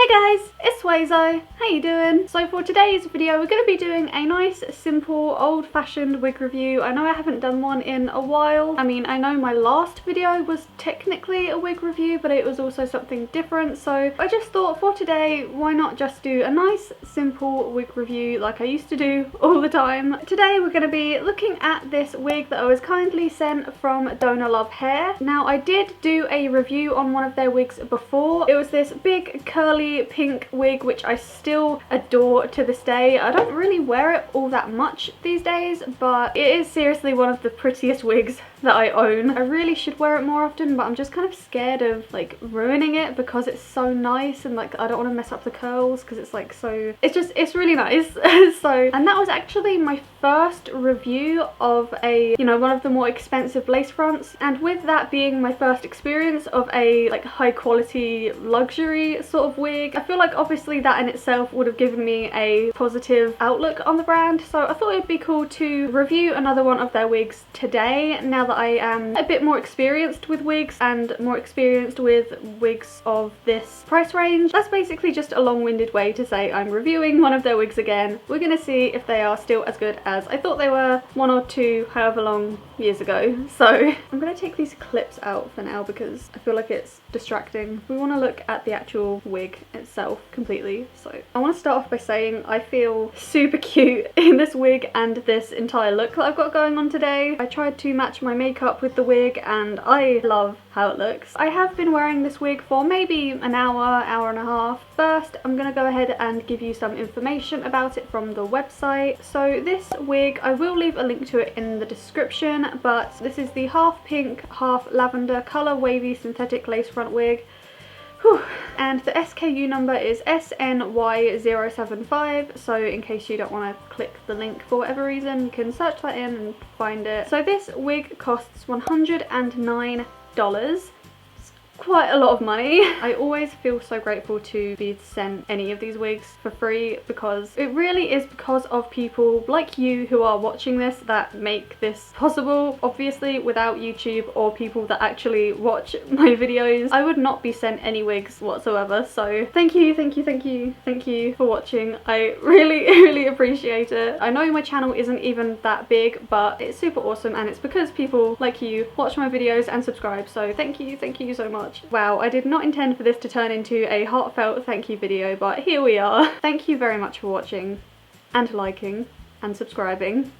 Hey guys, it's Suezo. How you doing? So for today's video we're going to be doing a nice simple old-fashioned wig review. I know I haven't done one in a while. I mean, I know my last video was technically a wig review, but it was also something different, so I just thought for today why not just do a nice simple wig review like I used to do all the time. Today we're going to be looking at this wig that I was kindly sent from Donalovehair. Now I did do a review on one of their wigs before. It was this big curly pink wig which I still adore to this day. I don't really wear it all that much these days, but it is seriously one of the prettiest wigs that I own. I really should wear it more often, but I'm just kind of scared of like ruining it because it's so nice and like I don't want to mess up the curls because it's like so, it's really nice. So, and that was actually my first review of a, you know, one of the more expensive lace fronts, and with that being my first experience of a like high quality luxury sort of wig, I feel like obviously that in itself would have given me a positive outlook on the brand, so I thought it'd be cool to review another one of their wigs today now that I am a bit more experienced with wigs and more experienced with wigs of this price range. That's basically just a long-winded way to say I'm reviewing one of their wigs again. We're gonna see if they are still as good as I thought they were 1 or 2 however long years ago. So I'm gonna take these clips out for now because I feel like it's distracting. We want to look at the actual wig itself completely. So I want to start off by saying I feel super cute in this wig and this entire look that I've got going on today. I tried to match my makeup with the wig and I love how it looks. I have been wearing this wig for maybe an hour, hour and a half. First, I'm gonna go ahead and give you some information about it from the website. So this wig, I will leave a link to it in the description, but this is the half pink, half lavender colour wavy synthetic lace front wig. Whew. And the SKU number is SNY075, so in case you don't want to click the link for whatever reason, you can search that in and find it. So this wig costs $109. Quite a lot of money. I always feel so grateful to be sent any of these wigs for free because it really is because of people like you who are watching this that make this possible. Obviously without YouTube or people that actually watch my videos I would not be sent any wigs whatsoever, so thank you for watching. I really appreciate it. I know my channel isn't even that big, but it's super awesome and it's because people like you watch my videos and subscribe, so thank you so much. Wow, I did not intend for this to turn into a heartfelt thank you video, but here we are. Thank you very much for watching and liking and subscribing.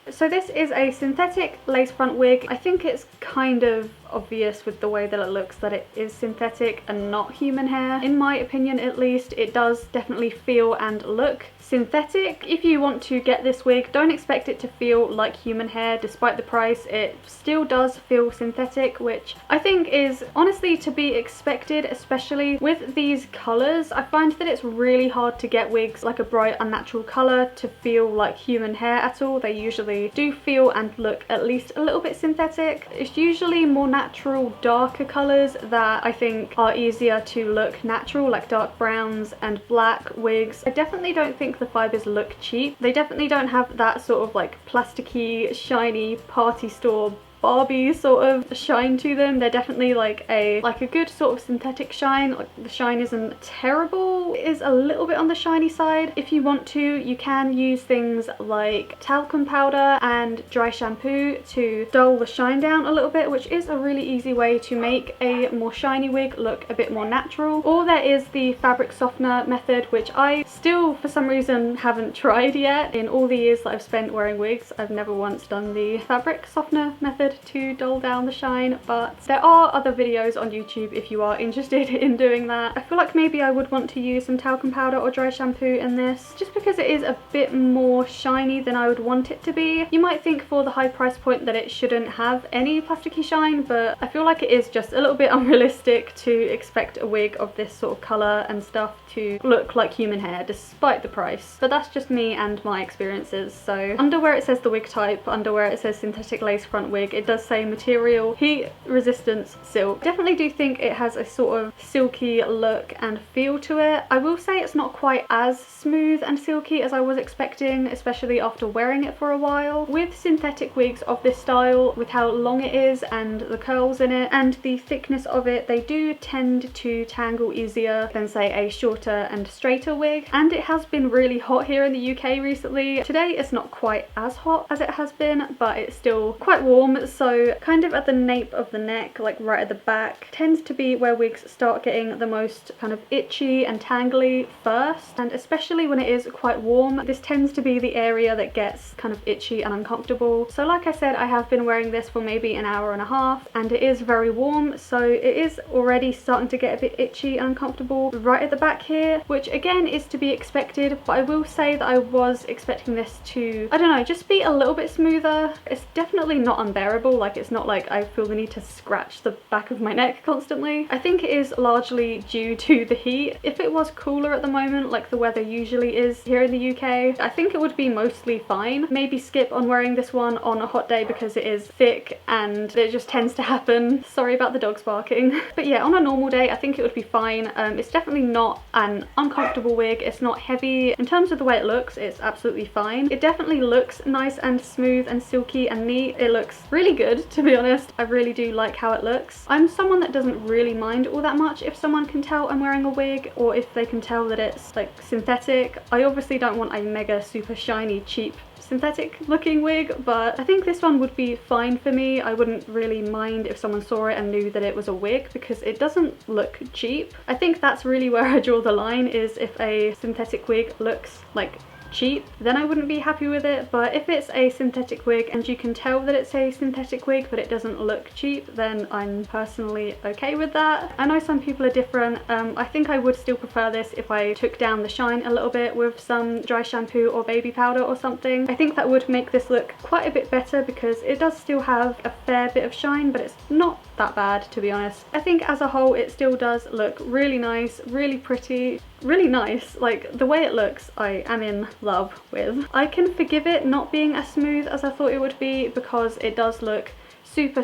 So this is a synthetic lace front wig. I think it's kind of obvious with the way that it looks that it is synthetic and not human hair. In my opinion at least, it does definitely feel and look synthetic. If you want to get this wig, don't expect it to feel like human hair. Despite the price, it still does feel synthetic, which I think is honestly to be expected, especially with these colours. I find that it's really hard to get wigs like a bright unnatural colour to feel like human hair at all. They usually do feel and look at least a little bit synthetic. It's usually more natural, darker colours that I think are easier to look natural, like dark browns and black wigs. I definitely don't think the fibres look cheap. They definitely don't have that sort of like plasticky, shiny party store Barbie sort of shine to them. They're definitely like a good sort of synthetic shine. Like the shine isn't terrible, it is a little bit on the shiny side. If you want to, you can use things like talcum powder and dry shampoo to dull the shine down a little bit, which is a really easy way to make a more shiny wig look a bit more natural. Or there is the fabric softener method, which I still for some reason haven't tried yet. In all the years that I've spent wearing wigs, I've never once done the fabric softener method to dull down the shine, but there are other videos on YouTube if you are interested in doing that. I feel like maybe I would want to use some talcum powder or dry shampoo in this just because it is a bit more shiny than I would want it to be. You might think for the high price point that it shouldn't have any plasticky shine, but I feel like it is just a little bit unrealistic to expect a wig of this sort of colour and stuff to look like human hair despite the price. But that's just me and my experiences. So under where it says the wig type, under where it says synthetic lace front wig, it does say material, heat resistance silk. Definitely do think it has a sort of silky look and feel to it. I will say it's not quite as smooth and silky as I was expecting, especially after wearing it for a while. With synthetic wigs of this style, with how long it is and the curls in it and the thickness of it, they do tend to tangle easier than say a shorter and straighter wig. And it has been really hot here in the UK recently. Today it's not quite as hot as it has been, but it's still quite warm, so kind of at the nape of the neck, like right at the back, tends to be where wigs start getting the most kind of itchy and tangly first. And especially when it is quite warm, this tends to be the area that gets kind of itchy and uncomfortable. So like I said, I have been wearing this for maybe an hour and a half, and it is very warm, so it is already starting to get a bit itchy and uncomfortable right at the back here, which again is to be expected. But I will say that I was expecting this to, I don't know, just be a little bit smoother. It's definitely not unbearable, like it's not like I feel the need to scratch the back of my neck constantly. I think it is largely due to the heat. If it was cooler at the moment, like the weather usually is here in the UK, I think it would be mostly fine. Maybe skip on wearing this one on a hot day because it is thick and it just tends to happen. Sorry about the dogs barking. But yeah, on a normal day I think it would be fine. It's definitely not an uncomfortable wig. It's not heavy. In terms of the way it looks, it's absolutely fine. It definitely looks nice and smooth and silky and neat. It looks really good, to be honest. I really do like how it looks. I'm someone that doesn't really mind all that much if someone can tell I'm wearing a wig, or if they can tell that it's like synthetic. I obviously don't want a mega super shiny cheap synthetic looking wig, but I think this one would be fine for me. I wouldn't really mind if someone saw it and knew that it was a wig, because it doesn't look cheap. I think that's really where I draw the line, is if a synthetic wig looks like cheap, then I wouldn't be happy with it. But if it's a synthetic wig and you can tell that it's a synthetic wig but it doesn't look cheap, then I'm personally okay with that. I know some people are different. I think I would still prefer this if I took down the shine a little bit with some dry shampoo or baby powder or something. I think that would make this look quite a bit better, because it does still have a fair bit of shine, but it's not that bad, to be honest. I think as a whole it still does look really nice, really pretty, really nice. Like the way it looks, I am in love with. I can forgive it not being as smooth as I thought it would be, because it does look super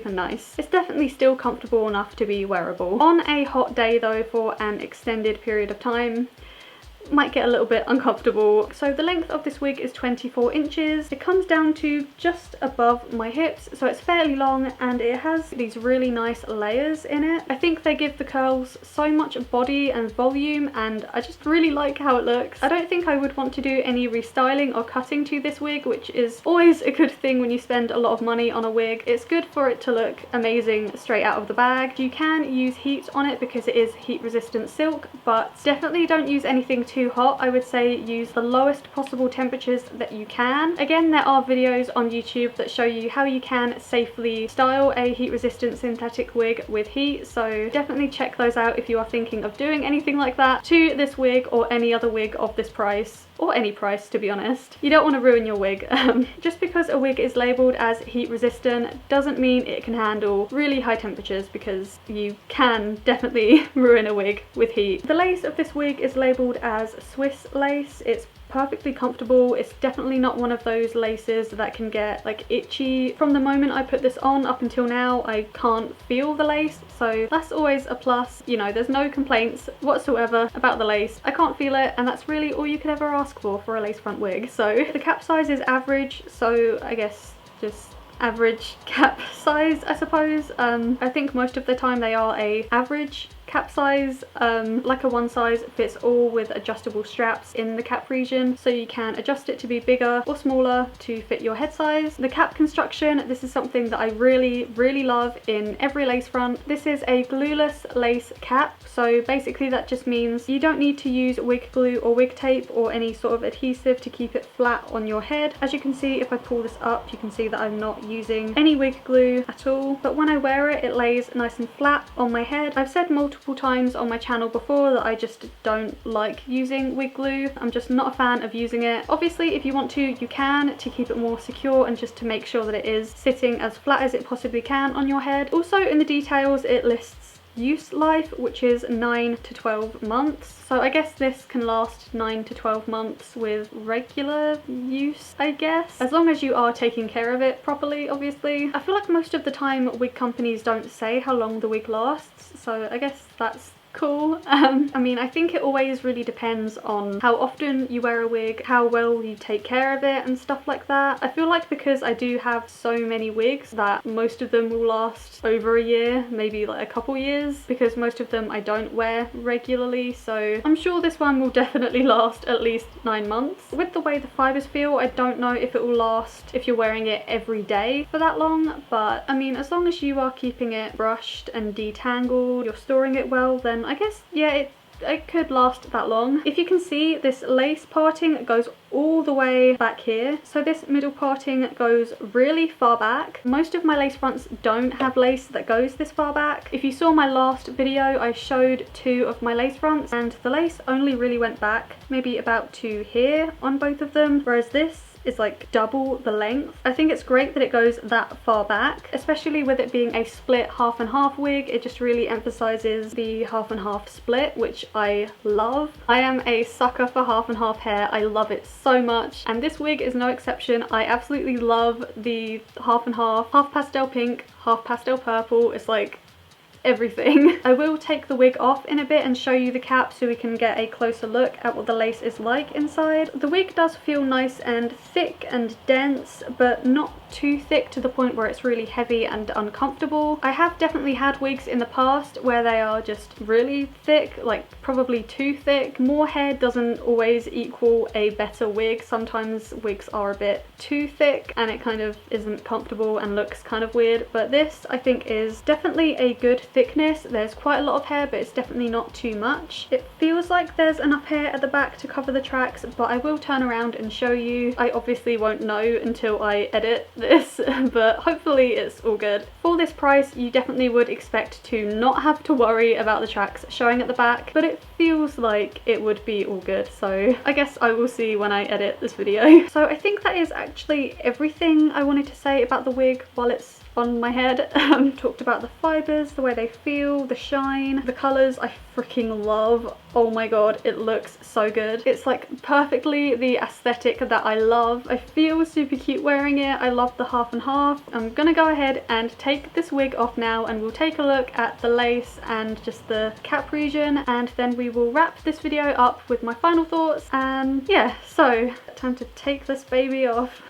nice. It's definitely still comfortable enough to be wearable. On a hot day though, for an extended period of time, might get a little bit uncomfortable. So the length of this wig is 24 inches. It comes down to just above my hips, so it's fairly long, and it has these really nice layers in it. I think they give the curls so much body and volume, and I just really like how it looks. I don't think I would want to do any restyling or cutting to this wig, which is always a good thing when you spend a lot of money on a wig. It's good for it to look amazing straight out of the bag. You can use heat on it because it is heat resistant silk, but definitely don't use anything too hot. I would say use the lowest possible temperatures that you can. Again, there are videos on YouTube that show you how you can safely style a heat resistant synthetic wig with heat, so definitely check those out if you are thinking of doing anything like that to this wig or any other wig of this price, or any price, to be honest. You don't want to ruin your wig. Just because a wig is labelled as heat resistant doesn't mean it can handle really high temperatures, because you can definitely ruin a wig with heat. The lace of this wig is labelled as Swiss lace. It's perfectly comfortable. It's definitely not one of those laces that can get like itchy. From the moment I put this on up until now, I can't feel the lace, so that's always a plus. You know, there's no complaints whatsoever about the lace. I can't feel it, and that's really all you could ever ask for a lace front wig. So the cap size is average, so I guess just average cap size, I suppose. I think most of the time they are a average cap size, like a one size fits all, with adjustable straps in the cap region, so you can adjust it to be bigger or smaller to fit your head size. The cap construction, this is something that I really love in every lace front. This is a glueless lace cap, so basically that just means you don't need to use wig glue or wig tape or any sort of adhesive to keep it flat on your head. As you can see, if I pull this up, you can see that I'm not using any wig glue at all, but when I wear it, it lays nice and flat on my head. I've said multiple times on my channel before that I just don't like using wig glue. I'm just not a fan of using it. Obviously, if you want to, you can, to keep it more secure and just to make sure that it is sitting as flat as it possibly can on your head. Also, in the details it lists use life, which is 9 to 12 months. So I guess this can last 9 to 12 months with regular use, I guess. As long as you are taking care of it properly, obviously. I feel like most of the time wig companies don't say how long the wig lasts, so I guess that's cool. I mean, I think it always really depends on how often you wear a wig, how well you take care of it and stuff like that. I feel like because I do have so many wigs that most of them will last over a year, maybe like a couple years, because most of them I don't wear regularly, so I'm sure this one will definitely last at least 9 months. With the way the fibres feel, I don't know if it will last if you're wearing it every day for that long, but I mean, as long as you are keeping it brushed and detangled, you're storing it well, then I guess, yeah, it could last that long. If you can see, this lace parting goes all the way back here, so this middle parting goes really far back. Most of my lace fronts don't have lace that goes this far back. If you saw my last video, I showed 2 of my lace fronts and the lace only really went back maybe about to here on both of them, whereas this is like double the length. I think it's great that it goes that far back, especially with it being a split half and half wig. It just really emphasizes the half and half split, which I love. I am a sucker for half and half hair. I love it so much, and this wig is no exception. I absolutely love the half and half pastel pink, half pastel purple. It's like everything. I will take the wig off in a bit and show you the cap so we can get a closer look at what the lace is like inside. The wig does feel nice and thick and dense, but not too thick to the point where it's really heavy and uncomfortable. I have definitely had wigs in the past where they are just really thick, like probably too thick. More hair doesn't always equal a better wig. Sometimes wigs are a bit too thick and it kind of isn't comfortable and looks kind of weird, but this I think is definitely a good thickness. There's quite a lot of hair, but it's definitely not too much. It feels like there's enough hair at the back to cover the tracks, but I will turn around and show you. I obviously won't know until I edit this, but hopefully it's all good. For this price, you definitely would expect to not have to worry about the tracks showing at the back, but it feels like it would be all good, so I guess I will see when I edit this video. So I think that is actually everything I wanted to say about the wig while it's on my head. Talked about the fibres, the way they feel, the shine, the colours I freaking love. Oh my god, it looks so good. It's like perfectly the aesthetic that I love. I feel super cute wearing it. I love the half and half. I'm gonna go ahead and take this wig off now and we'll take a look at the lace and just the cap region, and then we will wrap this video up with my final thoughts. And yeah, so time to take this baby off.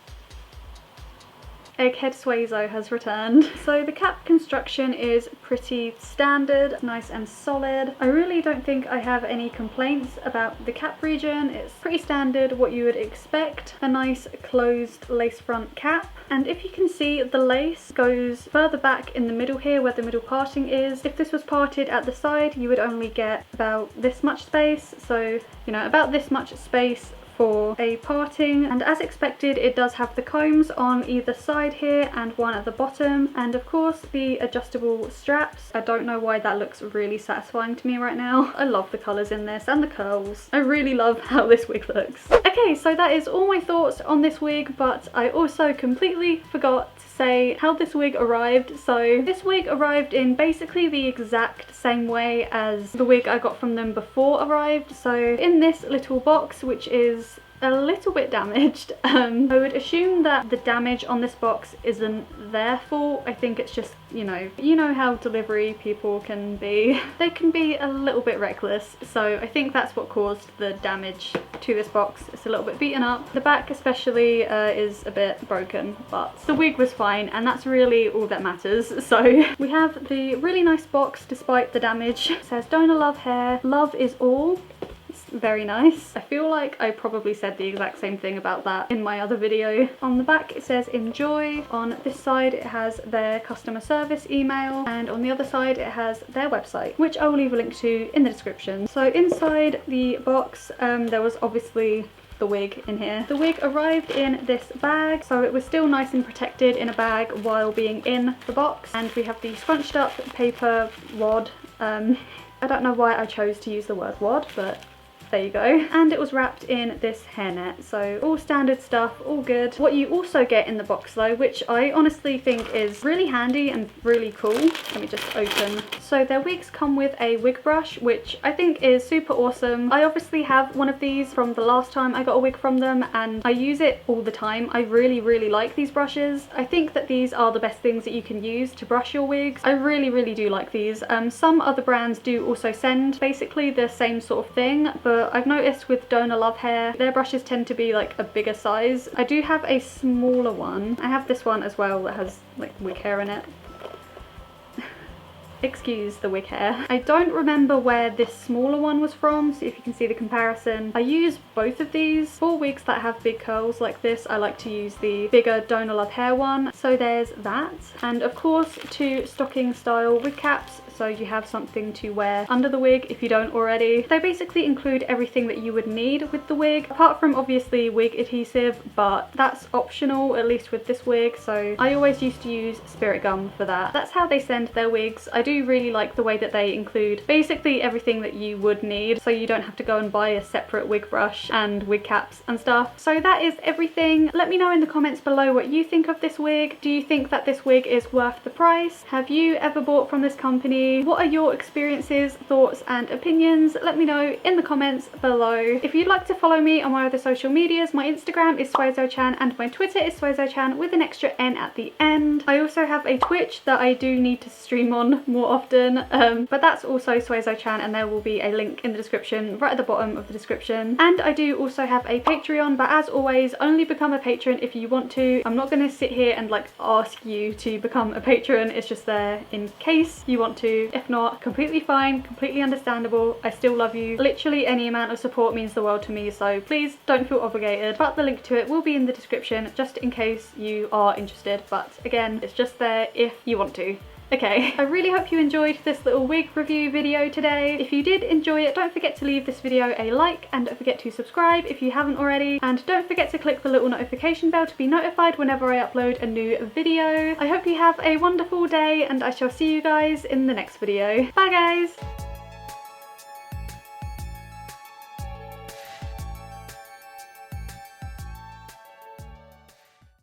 Egghead Suezo has returned. So the cap construction is pretty standard, nice and solid. I really don't think I have any complaints about the cap region. It's pretty standard, what you would expect. A nice closed lace front cap. And if you can see, the lace goes further back in the middle here where the middle parting is. If this was parted at the side, you would only get about this much space. So, you know, about this much space for a parting, and as expected it does have the combs on either side here and one at the bottom, and of course the adjustable straps. I don't know why that looks really satisfying to me right now. I love the colours in this and the curls. I really love how this wig looks. Okay, so that is all my thoughts on this wig, but I also completely forgot to say how this wig arrived. So this wig arrived in basically the exact same way as the wig I got from them before arrived. So in this little box, which is a little bit damaged. I would assume that the damage on this box isn't their fault. I think it's just, you know how delivery people can be. They can be a little bit reckless, so I think that's what caused the damage to this box. It's a little bit beaten up. The back especially is a bit broken, but the wig was fine, and that's really all that matters. So we have the really nice box despite the damage. It says Donalovehair, love is all. Very nice. I feel like I probably said the exact same thing about that in my other video. On the back it says enjoy. On this side it has their customer service email, and on the other side it has their website, which I will leave a link to in the description. So inside the box there was obviously the wig in here. The wig arrived in this bag, so it was still nice and protected in a bag while being in the box, and we have the scrunched up paper wad. I don't know why I chose to use the word wad, but There you go. And it was wrapped in this hairnet, so all standard stuff, all good. What you also get in the box though, which I honestly think is really handy and really cool. Let me just open. So their wigs come with a wig brush, which I think is super awesome. I obviously have one of these from the last time I got a wig from them, and I use it all the time. I really like these brushes. I think that these are the best things that you can use to brush your wigs. I really do like these. Some other brands do also send basically the same sort of thing, but I've noticed with Donalovehair, their brushes tend to be like a bigger size. I do have a smaller one. I have this one as well that has like wig hair in it. Excuse the wig hair. I don't remember where this smaller one was from, so if you can see the comparison. I use both of these. For wigs that have big curls like this, I like to use the bigger Donalovehair one. So there's that. And of course, 2 stocking style wig caps, so you have something to wear under the wig if you don't already. They basically include everything that you would need with the wig, apart from obviously wig adhesive, but that's optional, at least with this wig, so I always used to use spirit gum for that. That's how they send their wigs. I do really like the way that they include basically everything that you would need, so you don't have to go and buy a separate wig brush and wig caps and stuff. So that is everything. Let me know in the comments below what you think of this wig. Do you think that this wig is worth the price? Have you ever bought from this company? What are your experiences, thoughts and opinions? Let me know in the comments below. If you'd like to follow me on my other social medias, my Instagram is suezochan and my Twitter is suezochan with an extra N at the end. I also have a Twitch that I do need to stream on more often, but that's also suezochan, and there will be a link in the description, right at the bottom of the description. And I do also have a Patreon, but as always, only become a patron if you want to. I'm not going to sit here and like ask you to become a patron. It's just there in case you want to. If not, completely fine, completely understandable. I still love you. Literally any amount of support means the world to me, so please don't feel obligated. But the link to it will be in the description just in case you are interested. But again, it's just there if you want to. Okay, I really hope you enjoyed this little wig review video today. If you did enjoy it, don't forget to leave this video a like, and don't forget to subscribe if you haven't already, and don't forget to click the little notification bell to be notified whenever I upload a new video. I hope you have a wonderful day, and I shall see you guys in the next video. Bye guys!